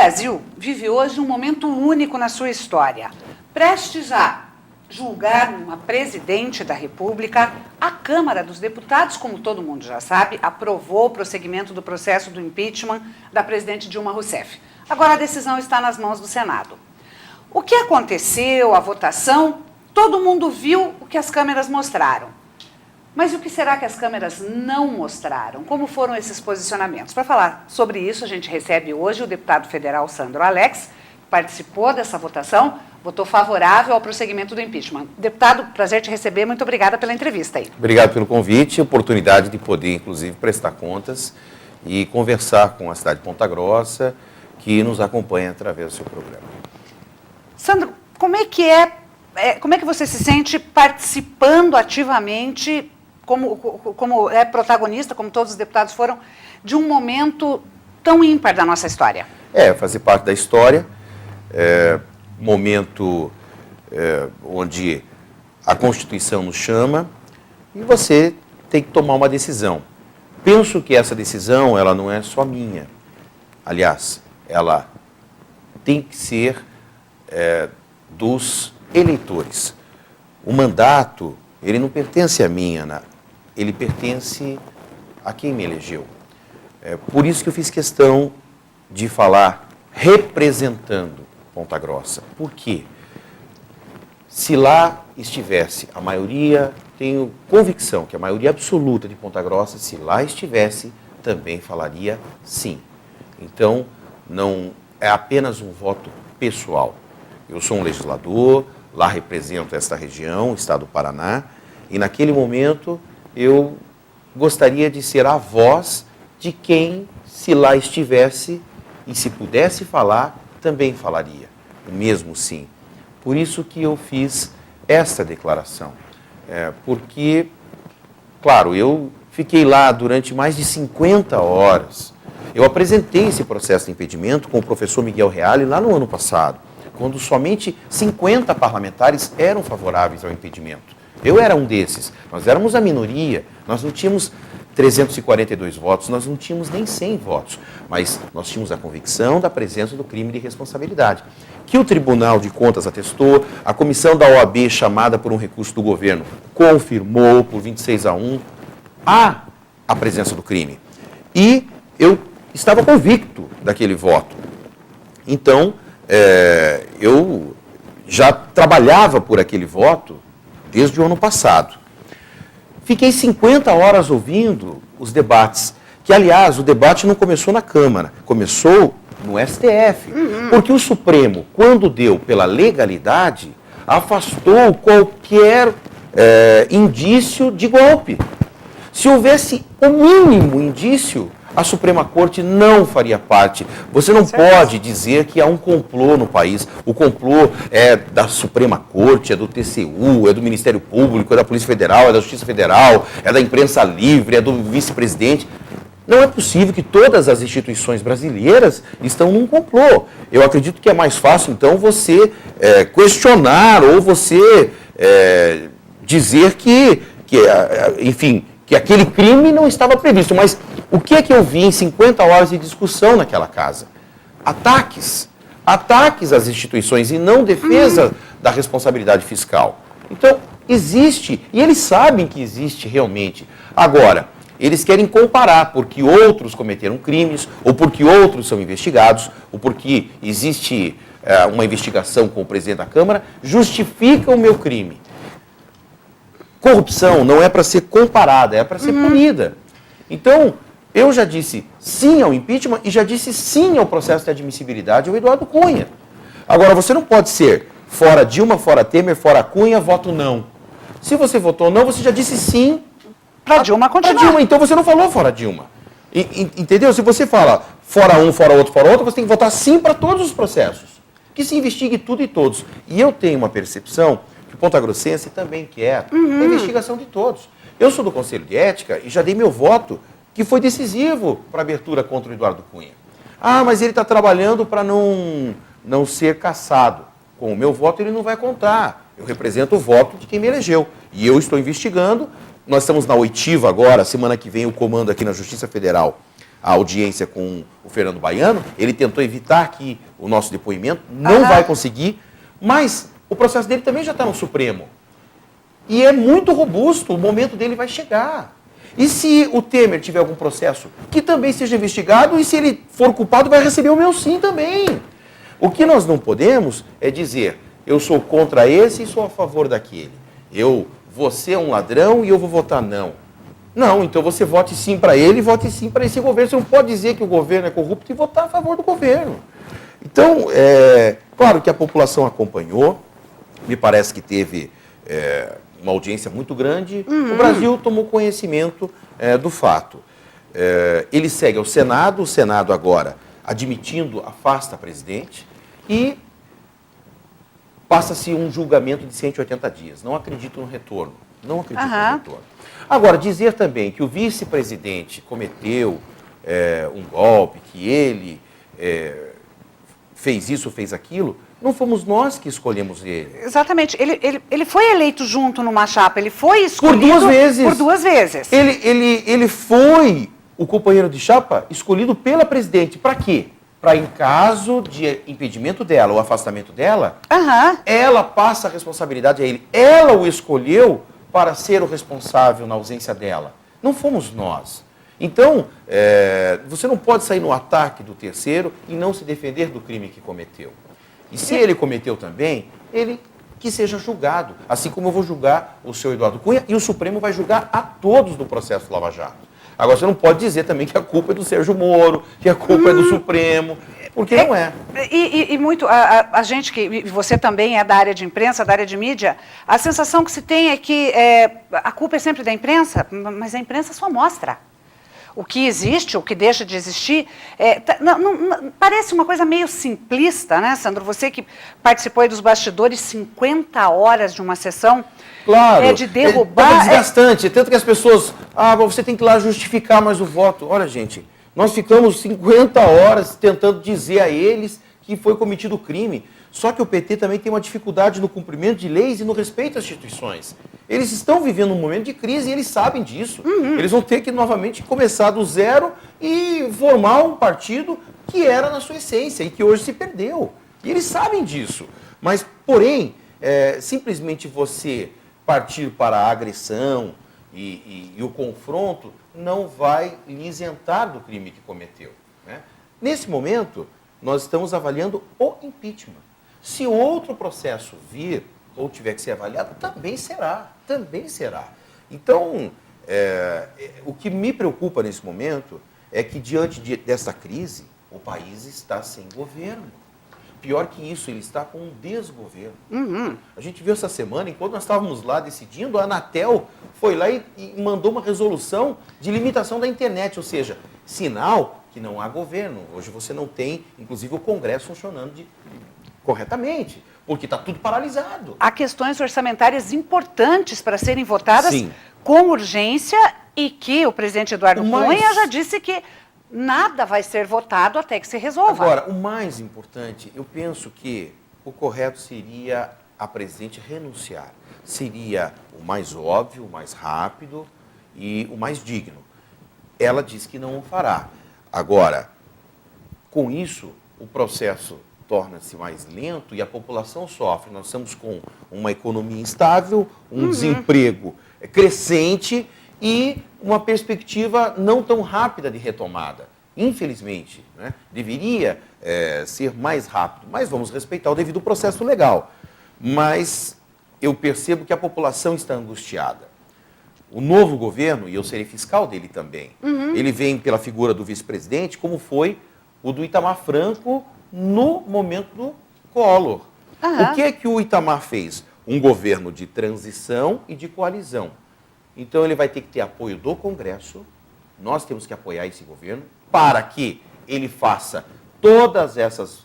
Brasil vive hoje um momento único na sua história. Prestes a julgar uma presidente da República, a Câmara dos Deputados, como todo mundo já sabe, aprovou o prosseguimento do processo do impeachment da presidente Dilma Rousseff. Agora a decisão está nas mãos do Senado. O que aconteceu, a votação, todo mundo viu o que as câmeras mostraram. Mas o que será que as câmeras não mostraram? Como foram esses posicionamentos? Para falar sobre isso, a gente recebe hoje o deputado federal Sandro Alex, que participou dessa votação, votou favorável ao prosseguimento do impeachment. Deputado, prazer te receber, muito obrigada pela entrevista aí. Obrigado pelo convite, oportunidade de poder, inclusive, prestar contas e conversar com a cidade de Ponta Grossa, que nos acompanha através do seu programa. Sandro, como é que você se sente participando ativamente, como é protagonista, como todos os deputados foram, de um momento tão ímpar da nossa história? Fazer parte da história, momento onde a Constituição nos chama e você tem que tomar uma decisão. Penso que essa decisão, ela não é só minha. Aliás, ela tem que ser dos eleitores. O mandato, ele não pertence a mim, Ana, ele pertence a quem me elegeu. Por isso que eu fiz questão de falar representando Ponta Grossa. Por quê? Se lá estivesse a maioria, tenho convicção que a maioria absoluta de Ponta Grossa, se lá estivesse, também falaria sim. Então, não é apenas um voto pessoal. Eu sou um legislador, lá represento esta região, o estado do Paraná, e naquele momento eu gostaria de ser a voz de quem, se lá estivesse e se pudesse falar, também falaria, o mesmo sim. Por isso que eu fiz esta declaração, porque, claro, eu fiquei lá durante mais de 50 horas. Eu apresentei esse processo de impedimento com o professor Miguel Reale lá no ano passado, quando somente 50 parlamentares eram favoráveis ao impedimento. Eu era um desses. Nós éramos a minoria, nós não tínhamos 342 votos, nós não tínhamos nem 100 votos, mas nós tínhamos a convicção da presença do crime de responsabilidade, que o Tribunal de Contas atestou, a comissão da OAB, chamada por um recurso do governo, confirmou por 26-1 a presença do crime. E eu estava convicto daquele voto. Então, eu já trabalhava por aquele voto desde o ano passado. Fiquei 50 horas ouvindo os debates, que, aliás, o debate não começou na Câmara, começou no STF, porque o Supremo, quando deu pela legalidade, afastou qualquer indício de golpe. Se houvesse o mínimo indício, a Suprema Corte não faria parte. Você não pode dizer que há um complô no país. O complô é da Suprema Corte, é do TCU, é do Ministério Público, é da Polícia Federal, é da Justiça Federal, é da imprensa livre, é do vice-presidente. Não é possível que todas as instituições brasileiras estão num complô. Eu acredito que é mais fácil, então, você questionar ou você dizer enfim, que aquele crime não estava previsto. Mas o que é que eu vi em 50 horas de discussão naquela casa? Ataques às instituições e não defesa da responsabilidade fiscal. Então, existe, e eles sabem que existe realmente. Agora, eles querem comparar porque outros cometeram crimes, ou porque outros são investigados, ou porque existe uma investigação com o presidente da Câmara, justifica o meu crime. Corrupção não é para ser comparada, é para ser punida. Então, eu já disse sim ao impeachment e já disse sim ao processo de admissibilidade ao Eduardo Cunha. Agora, você não pode ser fora Dilma, fora Temer, fora Cunha, voto não. Se você votou não, você já disse sim para Dilma continuar. Pra Dilma, então você não falou fora Dilma. Entendeu? Se você fala fora um, fora outro, você tem que votar sim para todos os processos. Que se investigue tudo e todos. E eu tenho uma percepção que o pontagrossense também quer a investigação de todos. Eu sou do Conselho de Ética e já dei meu voto, que foi decisivo para a abertura contra o Eduardo Cunha. Ah, mas ele está trabalhando para não ser cassado. Com o meu voto ele não vai contar. Eu represento o voto de quem me elegeu. E eu estou investigando. Nós estamos na oitiva agora, semana que vem o comando aqui na Justiça Federal a audiência com o Fernando Baiano, ele tentou evitar aqui o nosso depoimento, não vai conseguir, mas o processo dele também já está no Supremo. E é muito robusto, o momento dele vai chegar. E se o Temer tiver algum processo que também seja investigado, e se ele for culpado, vai receber o meu sim também. O que nós não podemos é dizer, eu sou contra esse e sou a favor daquele. Você é um ladrão e eu vou votar não. Não, então você vote sim para ele e vote sim para esse governo. Você não pode dizer que o governo é corrupto e votar a favor do governo. Então, claro que a população acompanhou, me parece que teve uma audiência muito grande, o Brasil tomou conhecimento do fato. Ele segue ao Senado, o Senado agora, admitindo, afasta a presidente e passa-se um julgamento de 180 dias. Não acredito no retorno. Não acredito no retorno. Agora, dizer também que o vice-presidente cometeu um golpe, que ele fez isso, fez aquilo, não fomos nós que escolhemos ele. Exatamente. Ele foi eleito junto numa chapa, ele foi escolhido por duas vezes. Ele foi o companheiro de chapa escolhido pela presidente. Para quê? Para, em caso de impedimento dela ou afastamento dela, ela passa a responsabilidade a ele. Ela o escolheu para ser o responsável na ausência dela. Não fomos nós. Então, você não pode sair no ataque do terceiro e não se defender do crime que cometeu. E se ele cometeu também, ele que seja julgado. Assim como eu vou julgar o seu Eduardo Cunha e o Supremo vai julgar a todos do processo Lava Jato. Agora, você não pode dizer também que a culpa é do Sérgio Moro, que a culpa é do Supremo, porque não é. E muito, a gente, que você também é da área de imprensa, da área de mídia, a sensação que se tem é que a culpa é sempre da imprensa, mas a imprensa só mostra. O que existe, o que deixa de existir, parece uma coisa meio simplista, né, Sandro? Você que participou aí dos bastidores, 50 horas de uma sessão, claro, de derrubar... É desgastante, tanto que as pessoas, você tem que ir lá justificar mais o voto. Olha, gente, nós ficamos 50 horas tentando dizer a eles que foi cometido crime. Só que o PT também tem uma dificuldade no cumprimento de leis e no respeito às instituições. Eles estão vivendo um momento de crise e eles sabem disso. Eles vão ter que novamente começar do zero e formar um partido que era na sua essência e que hoje se perdeu. E eles sabem disso. Mas, porém, simplesmente você partir para a agressão e o confronto não vai lhe isentar do crime que cometeu, né? Nesse momento, nós estamos avaliando o impeachment. Se outro processo vir ou tiver que ser avaliado, também será. Então, o que me preocupa nesse momento é que, diante dessa crise, o país está sem governo. Pior que isso, ele está com um desgoverno. A gente viu essa semana, enquanto nós estávamos lá decidindo, a Anatel foi lá e mandou uma resolução de limitação da internet, ou seja, sinal que não há governo. Hoje você não tem, inclusive, o Congresso funcionando corretamente, porque está tudo paralisado. Há questões orçamentárias importantes para serem votadas Sim. com urgência e que o presidente Eduardo Cunha já disse que nada vai ser votado até que se resolva. Agora, o mais importante, eu penso que o correto seria a presidente renunciar. Seria o mais óbvio, o mais rápido e o mais digno. Ela diz que não o fará. Agora, com isso, o processo torna-se mais lento e a população sofre. Nós estamos com uma economia instável, um desemprego crescente e uma perspectiva não tão rápida de retomada. Infelizmente, né? Deveria ser mais rápido, mas vamos respeitar o devido processo legal. Mas eu percebo que a população está angustiada. O novo governo, e eu serei fiscal dele também, ele vem pela figura do vice-presidente, como foi o do Itamar Franco no momento do Collor. O que é que o Itamar fez? Um governo de transição e de coalizão. Então ele vai ter que ter apoio do Congresso, nós temos que apoiar esse governo, para que ele faça todas essas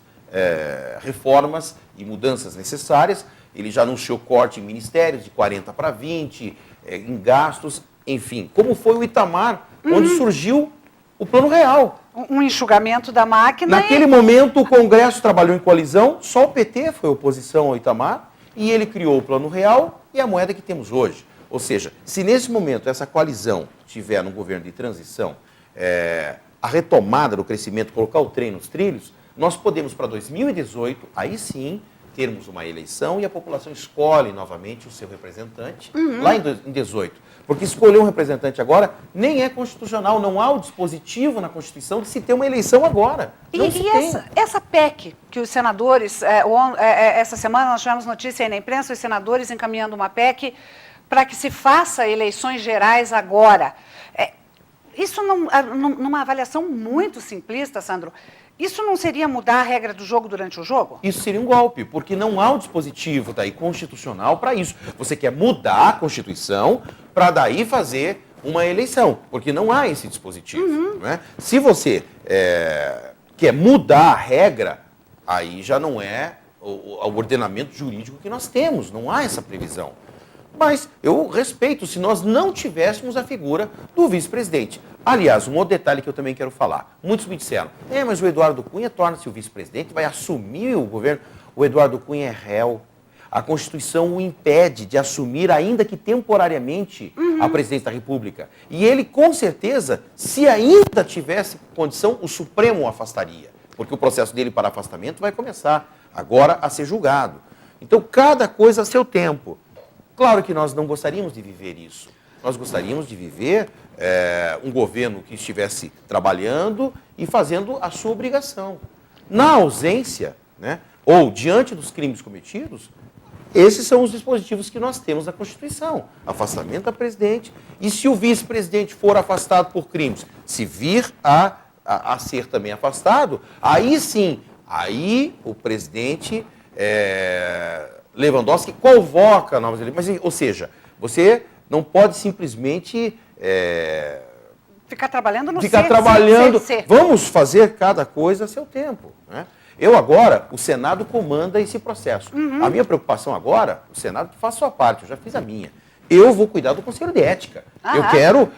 reformas e mudanças necessárias. Ele já anunciou corte em ministérios de 40 para 20, em gastos, enfim. Como foi o Itamar, onde surgiu o Plano Real. Um enxugamento da máquina. Naquele momento, o Congresso trabalhou em coalizão, só o PT foi oposição ao Itamar, e ele criou o Plano Real e a moeda que temos hoje. Ou seja, se nesse momento essa coalizão estiver no governo de transição, a retomada do crescimento, colocar o trem nos trilhos, nós podemos, para 2018, aí sim, termos uma eleição e a população escolhe novamente o seu representante, lá em 2018. Porque escolher um representante agora nem é constitucional, não há o dispositivo na Constituição de se ter uma eleição agora. Não se tem. Essa PEC que os senadores, essa semana nós tivemos notícia aí na imprensa, os senadores encaminhando uma PEC para que se faça eleições gerais agora. Isso, numa avaliação muito simplista, Sandro, isso não seria mudar a regra do jogo durante o jogo? Isso seria um golpe, porque não há um dispositivo daí constitucional para isso. Você quer mudar a Constituição para daí fazer uma eleição, porque não há esse dispositivo. Não é? Se você quer mudar a regra, aí já não é o ordenamento jurídico que nós temos, não há essa previsão. Mas eu respeito se nós não tivéssemos a figura do vice-presidente. Aliás, um outro detalhe que eu também quero falar. Muitos me disseram, mas o Eduardo Cunha torna-se o vice-presidente, vai assumir o governo. O Eduardo Cunha é réu. A Constituição o impede de assumir, ainda que temporariamente, a presidência da República. E ele, com certeza, se ainda tivesse condição, o Supremo o afastaria. Porque o processo dele para afastamento vai começar agora a ser julgado. Então, cada coisa a seu tempo. Claro que nós não gostaríamos de viver isso. Nós gostaríamos de viver um governo que estivesse trabalhando e fazendo a sua obrigação. Na ausência, né, ou diante dos crimes cometidos, esses são os dispositivos que nós temos na Constituição. Afastamento da presidente. E se o vice-presidente for afastado por crimes, se vir a ser também afastado, aí sim, aí o presidente Lewandowski convoca novas eleições. Mas, ou seja, você não pode simplesmente ficar trabalhando no Vamos fazer cada coisa a seu tempo. Né? Eu agora, o Senado comanda esse processo. A minha preocupação agora, o Senado que faz sua parte, eu já fiz a minha. Eu vou cuidar do Conselho de Ética.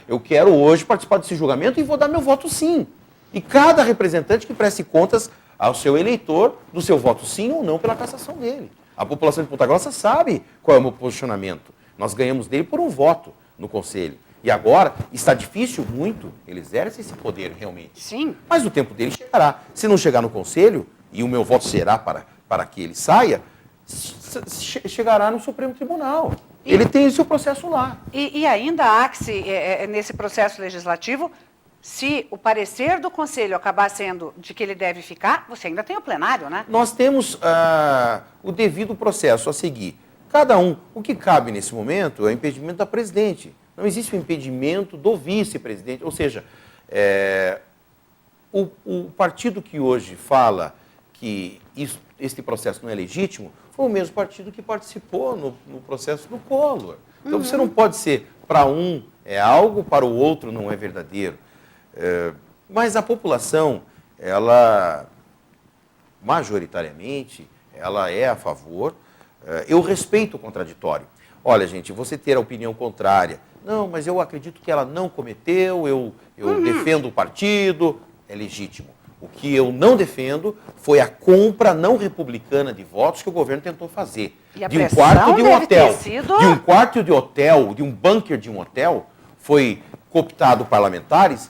Eu quero hoje participar desse julgamento e vou dar meu voto sim. E cada representante que preste contas ao seu eleitor do seu voto sim ou não pela cassação dele. A população de Ponta Grossa sabe qual é o meu posicionamento. Nós ganhamos dele por um voto no Conselho. E agora está difícil muito, ele exerce esse poder realmente. Sim. Mas o tempo dele chegará. Se não chegar no Conselho, e o meu voto será para que ele saia, chegará no Supremo Tribunal. Ele tem o seu processo lá. E ainda há que se, nesse processo legislativo, se o parecer do Conselho acabar sendo de que ele deve ficar, você ainda tem o plenário, né? Nós temos o devido processo a seguir. Cada um, o que cabe nesse momento é o impedimento da presidente. Não existe o impedimento do vice-presidente. Ou seja, o partido que hoje fala que este processo não é legítimo foi o mesmo partido que participou no processo do Collor. Então você não pode ser, para um é algo, para o outro não é verdadeiro. Mas a população, ela, majoritariamente, ela é a favor. Eu respeito o contraditório. Olha, gente, você ter a opinião contrária. Não, mas eu acredito que ela não cometeu, eu defendo o partido, é legítimo. O que eu não defendo foi a compra não republicana de votos que o governo tentou fazer. De um quarto de um hotel. De um quarto de hotel, de um bunker de um hotel, foi cooptado parlamentares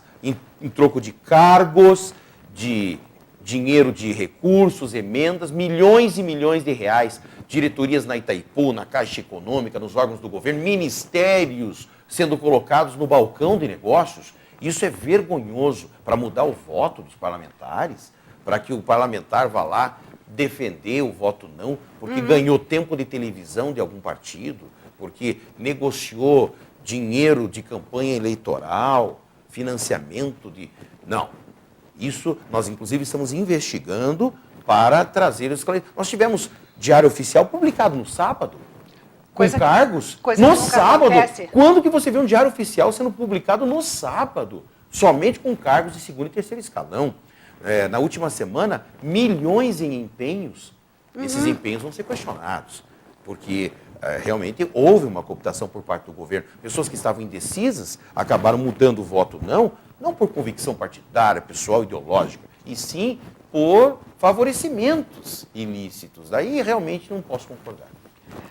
em troco de cargos, de dinheiro de recursos, emendas, milhões e milhões de reais, diretorias na Itaipu, na Caixa Econômica, nos órgãos do governo, ministérios sendo colocados no balcão de negócios. Isso é vergonhoso para mudar o voto dos parlamentares, para que o parlamentar vá lá defender o voto não, porque ganhou tempo de televisão de algum partido, porque negociou dinheiro de campanha eleitoral, financiamento de... Não. Isso nós, inclusive, estamos investigando para trazer os esclarecimentos. Nós tivemos diário oficial publicado no sábado, com cargos, no sábado. Quando que você vê um diário oficial sendo publicado no sábado? Somente com cargos de segundo e terceiro escalão. Na última semana, milhões em empenhos. Esses empenhos vão ser questionados, porque realmente houve uma cooptação por parte do governo. Pessoas que estavam indecisas acabaram mudando o voto não por convicção partidária, pessoal, ideológica, e sim por favorecimentos ilícitos. Daí realmente não posso concordar.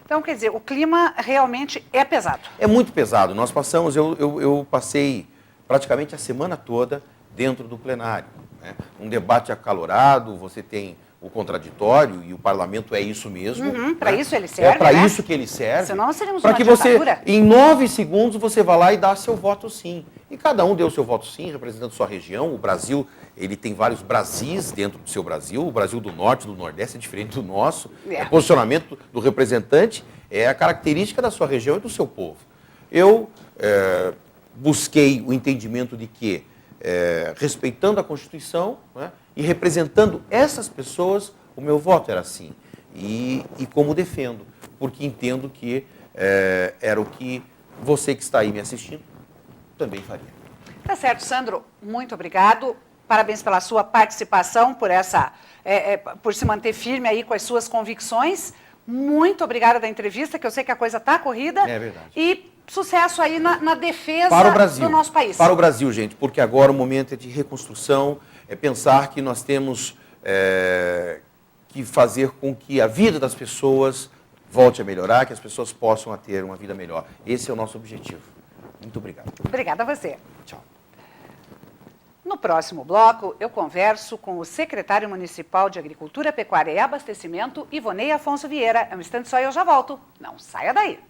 Então, quer dizer, o clima realmente é pesado. É muito pesado. Nós passamos, eu passei praticamente a semana toda dentro do plenário, né? Um debate acalorado, você tem o contraditório, e o parlamento é isso mesmo. Para né? isso ele serve, É para né? isso que ele serve. Senão seríamos para uma que você, ditadura. em 9 segundos, você vá lá e dá seu voto sim. E cada um deu seu voto sim, representando sua região. O Brasil, ele tem vários Brasis dentro do seu Brasil. O Brasil do Norte, do Nordeste é diferente do nosso. O posicionamento do representante é a característica da sua região e do seu povo. Eu busquei o entendimento de que, respeitando a Constituição, né, e representando essas pessoas, o meu voto era sim. E como defendo, porque entendo que era o que você que está aí me assistindo também faria. Tá certo, Sandro. Muito obrigado. Parabéns pela sua participação, por se manter firme aí com as suas convicções. Muito obrigada da entrevista, que eu sei que a coisa está corrida. É verdade. E sucesso aí na defesa para o Brasil, do nosso país. Para o Brasil, gente, porque agora o momento é de reconstrução, é pensar que nós temos que fazer com que a vida das pessoas volte a melhorar, que as pessoas possam ter uma vida melhor. Esse é o nosso objetivo. Muito obrigado. Obrigada a você. Tchau. No próximo bloco, eu converso com o secretário municipal de Agricultura, Pecuária e Abastecimento, Ivonei Afonso Vieira. É um instante só e eu já volto. Não saia daí.